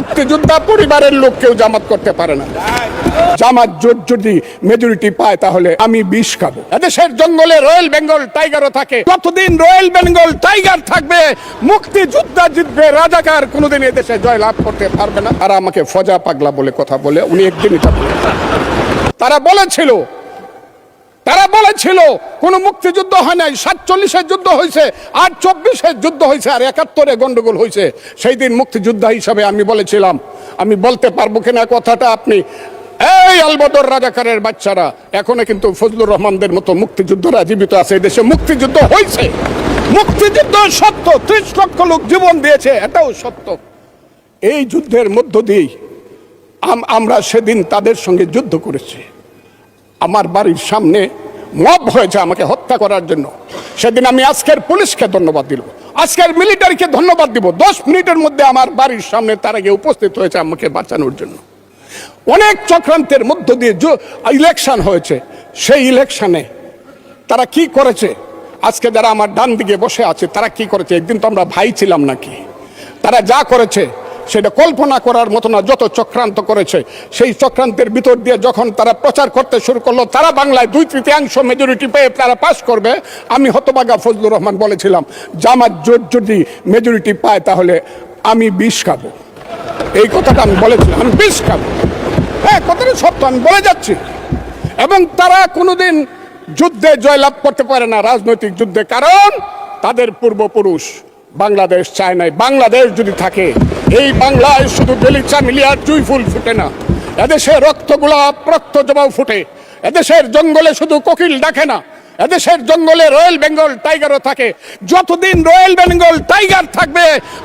মুক্তিযোদ্ধা পরিবারের লোক কেউ জামাত করতে পারে না। জামাত জোট যদি মেজরিটি পায় তাহলে আমি বিষ খাবো। এদেশের জঙ্গলে রয়্যাল বেঙ্গল টাইগারও থাকে, যতদিন রয়্যাল বেঙ্গল টাইগার থাকবে মুক্তিযোদ্ধা জিতবে, রাজাকার কোনোদিন এদেশে জয় লাভ করতে পারবে না। আর আমাকে ফজা পাগলা বলে কথা বলে উনি একদিনই তারা বলেছিল কোন মুক্তিযুদ্ধ হয় নাই, 47-এর যুদ্ধ হয়েছে, আর 24-এর যুদ্ধ হয়েছে, আর 71-এ গন্ডগোল হয়েছে। সেই দিন মুক্তিযোদ্ধা হিসাবে আমি বলেছিলাম, আমি বলতে পারবো কিনা কথাটা আপনি, এই আলবদর রাজাকারের বাচ্চারা, এখনো কিন্তু ফজলুর রহমানদের মতো মুক্তিযুদ্ধরা জীবিত আছে। এই দেশে মুক্তিযুদ্ধ হয়েছে, মুক্তিযুদ্ধ সত্য, 30 লক্ষ লোক জীবন দিয়েছে, এটাও সত্য। এই যুদ্ধের মধ্য দিয়েই আমরা সেদিন তাদের সঙ্গে যুদ্ধ করেছি। আমার বাড়ির সামনে মব হয়েছে আমাকে হত্যা করার জন্য। সেদিন আমি আজকের পুলিশকে ধন্যবাদ দিব, আজকের মিলিটারিকে ধন্যবাদ দিব। 10 মিনিটের মধ্যে আমার বাড়ির সামনে তারা গিয়ে উপস্থিত হয়েছে আমাকে বাঁচানোর জন্য। অনেক চক্রান্তের মধ্য দিয়ে ইলেকশন হয়েছে, সেই ইলেকশনে তারা কি করেছে, আজকে যারা আমার ডান দিকে বসে আছে তারা কি করেছে, একদিন তো আমরা ভাই ছিলাম নাকি? তারা যা করেছে সেটা কল্পনা করার মতো না। যত চক্রান্ত করেছে, সেই চক্রান্তের ভিতর দিয়ে যখন তারা প্রচার করতে শুরু করলো তারা বাংলায় 2/3 মেজরিটি পেয়ে তারা পাস করবে, আমি হতভাগা ফজলুর রহমান বলেছিলাম জামাত জোট যদি মেজরিটি পায় তাহলে আমি বিষ খাবো। এই কথাটা আমি বলেছিলাম, আমি বিষ খাবো। হ্যাঁ, কথাটা সত্য, আমি বলে যাচ্ছি। এবং তারা কোনোদিন যুদ্ধে জয়লাভ করতে পারে না, রাজনৈতিক যুদ্ধে, কারণ তাদের পূর্বপুরুষ বাংলাদেশ চায় নাই। বাংলাদেশ যদি থাকে, এই বাংলায় শুধু বেলিচা মিলিয়ার জুই ফুল ফুটে না, এদেশে রক্তগোলাপ রক্ত জবাও ফুটে। এদেশের জঙ্গলে শুধু কোকিল ডাকে না, এদেশের জঙ্গলে রয়্যাল বেঙ্গল টাইগারও থাকে। যতদিন রয়্যাল বেঙ্গল টাইগার থাকবে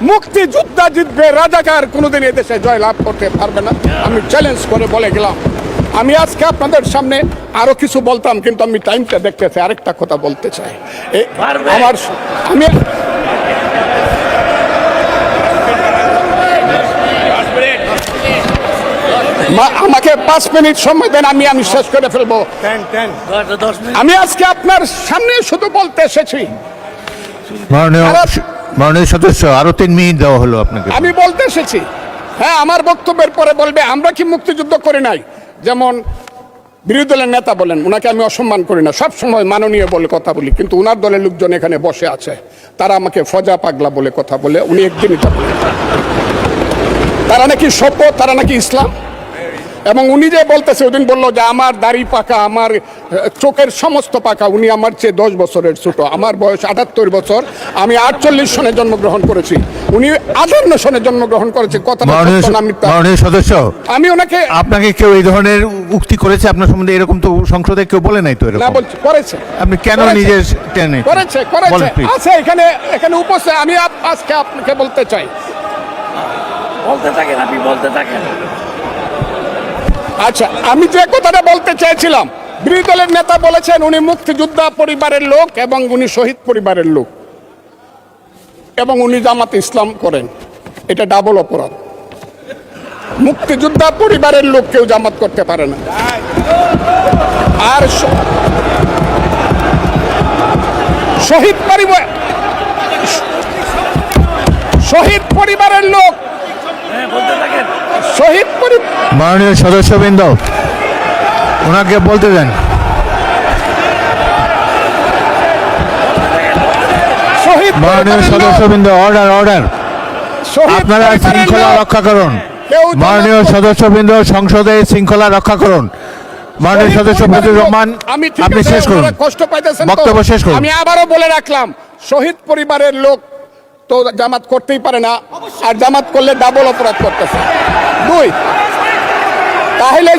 মুক্তিযোদ্ধা জিতবে, রাজাকার কোনোদিন এদেশে জয় লাভ করতে পারবে না। আমি চ্যালেঞ্জ করে বলে গেলাম। আমি আজকে আপনাদের সামনে আরো কিছু বলতাম, কিন্তু আমি টাইমটা দেখতেছি, আরেকটা কথা বলতে চাই। আমাকে 5 মিনিট সময় দেন, আমি শেষ করে ফেলবো। আমি আজকে আপনার সামনে শুধু বলতে এসেছি, মাননীয় সদস্য আরো 3 মিনিট দেওয়া হলো আপনাকে। আমি বলতে এসেছি, হ্যাঁ, আমার বক্তব্যের পরে বলবে আমরা কি মুক্তিযুদ্ধ করি নাই। যেমন বিরোধী দলের নেতা বলেন, ওনাকে আমি অসম্মান করি না, সব সময় মাননীয় বলে কথা বলি, কিন্তু ওনার দলের লোকজন এখানে বসে আছে, তারা আমাকে ফজা পাগলা বলে কথা বলে উনি একদিনই তারা নাকি সভ্য, তারা নাকি ইসলাম। এবং উনি যে বলতেছে, ওদিন বললো যে আমার দাড়ি পাকা, আমার চোখের সমস্ত পাকা, উনি আমার চেয়ে 10 বছরের ছোট। আমার বয়স 78 বছর, আমি 48 সনে জন্মগ্রহণ করেছি, উনি 58 সনে জন্মগ্রহণ করেছে। মাননীয় সদস্য, আমি ওনাকে, আপনাকে কেউ এই ধরনের উক্তি করেছে আপনার সম্বন্ধে? এরকম তো সংসদে কেউ বলে নাই তো। এরকম না, বলছি করেছে। আপনি কেন নিজে টেনে করেছে আছে এখানে উপস্থিত। আমি আজকে আপনাকে বলতে চাই, বলতে থাকেন, আপনি বলতে থাকেন। আচ্ছা, আমি যে কথাটা বলতে চেয়েছিলাম, বিরোধী দলের নেতা বলেছেন উনি মুক্তিযোদ্ধা পরিবারের লোক এবং উনি শহীদ পরিবারের লোক এবং উনি জামাত ইসলাম করেন, এটা ডাবল অপরাধ। মুক্তিযোদ্ধা পরিবারের লোক কেউ জামাত করতে পারে না। আর শহীদ পরিবারের লোক, শহীদ পরিবার। মাননীয় সদস্যবৃন্দ, ওনাকে বলতে দেন। মাননীয় সদস্যবৃন্দ, অর্ডার। আপনারা শৃঙ্খলা রক্ষা করুন। মাননীয় সদস্যবৃন্দ, সংসদে শৃঙ্খলা রক্ষা করুন। মাননীয় সদস্য ফজলুর রহমান, আপনি শেষ করুন, কষ্ট পাইতেছেন, বক্তব্য শেষ করুন। আমি আবারও বলে রাখলাম, শহীদ পরিবারের লোক তো জামাত করতেই পারে না, আর জামাত করলে ডাবল অপরাধ করতেছে। 2, তাহলে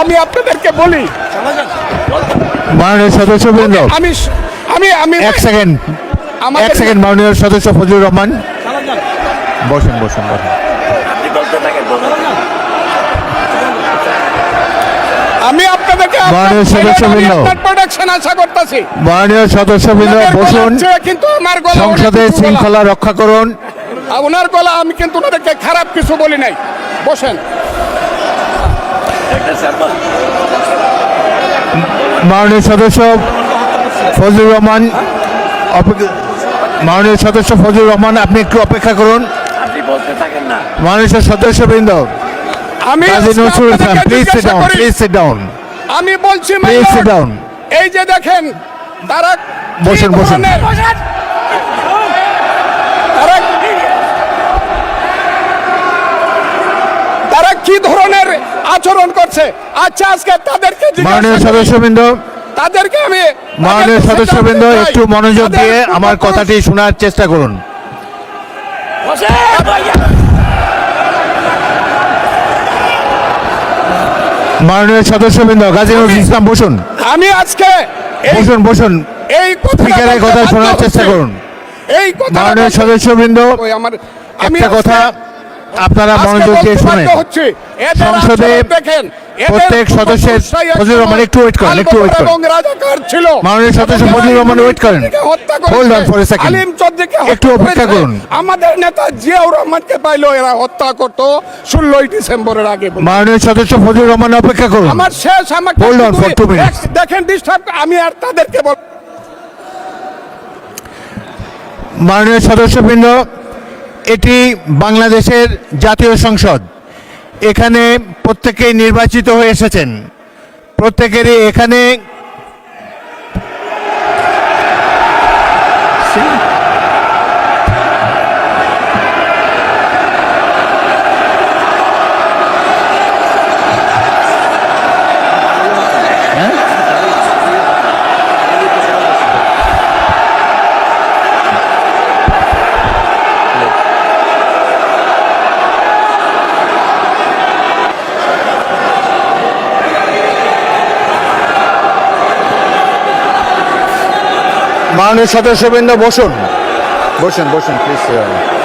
আমি আপনাদেরকে বলি, মাননীয় সদস্যবৃন্দ, আমি 1 সেকেন্ড, মাননীয় সদস্য ফজলুর রহমান, বসেন। আমি আপনাদেরকে মাননীয় সদস্যবৃন্দ, আশা করতেছি। মাননীয় সদস্যবৃন্দ বসুন, কিন্তু আমার গলা, সংসদে শৃঙ্খলা রক্ষা করুন। ওনার গলা, আমি কিন্তু ওনাদেরকে খারাপ কিছু বলি নাই। বসেন। মাননীয় সদস্য ফজলুর রহমান, মাননীয় সদস্য ফজলুর রহমান, আপনি একটু অপেক্ষা করুন। আপনি বলতে থাকেন না। মাননীয় সদস্যবৃন্দ, আমি কাজী আজকে নজরুল ইসলাম, আপনাদেরকে প্লিজ সিট জিজ্ঞাসা ডাউন, করি, প্লিজ সিট ডাউন, আমি বলছি প্লিজ মাইলর, সিট ডাউন। এই যে দেখেন তারা বসুন, কি বসুন। ধরনের- বসেন। তারা- তারা কি ধরনের আচরণ করছে? আচ্ছা, আজকে তাদেরকে জিজ্ঞাসা মাননীয় করি, সদস্যবৃন্দ, তাদেরকে আমি মাননীয় তাদেরকে সদস্যবৃন্দ, জানতে চাই, একটু মনোযোগ তাদের দিয়ে আমার পূর্বপুরুষ- কথাটি শোনার চেষ্টা করুন। বসেন ভাইয়া। মাননীয় সদস্যবৃন্দ, কাজী নজরুল ইসলাম, বসুন, আমি আজকে এই- বসুন, বসুন। এই কথাটা স্পিকারের বলতে কথা বাধ্য শোনার চেষ্টা হচ্ছি। করুন। এই কথা মাননীয় সদস্যবৃন্দ, একটা কথা আপনারা মনোযোগ দিয়ে শুনেন। সংসদে প্রত্যেক সদস্যের, ফজলুর রহমান একটু ওয়েট করেন, একটু ওয়েট করেন। ছিল মাননীয় সদস্য ফজলুর রহমান ওয়েট করেন। Hold on for a second. একটু অপেক্ষা করুন। আমাদের নেতা জিয়াউর রহমানকে পাইলো এরা হত্যা করতো 16ই ডিসেম্বরের আগে। মাননীয় সদস্য ফজলুর রহমান অপেক্ষা করুন। আমার শেষ, আমাকে Hold on for 2 minutes. দেখেন ডিস্টার্ব, আমি আর তাদেরকে বল মাননীয় সদস্যবৃন্দ, এটি বাংলাদেশের জাতীয় সংসদ। এখানে প্রত্যেকেই নির্বাচিত হয়ে এসেছেন, প্রত্যেকেরই এখানে মাননীয় সদস্যবৃন্দ, বসুন, বসুন, বসুন, প্লিজ।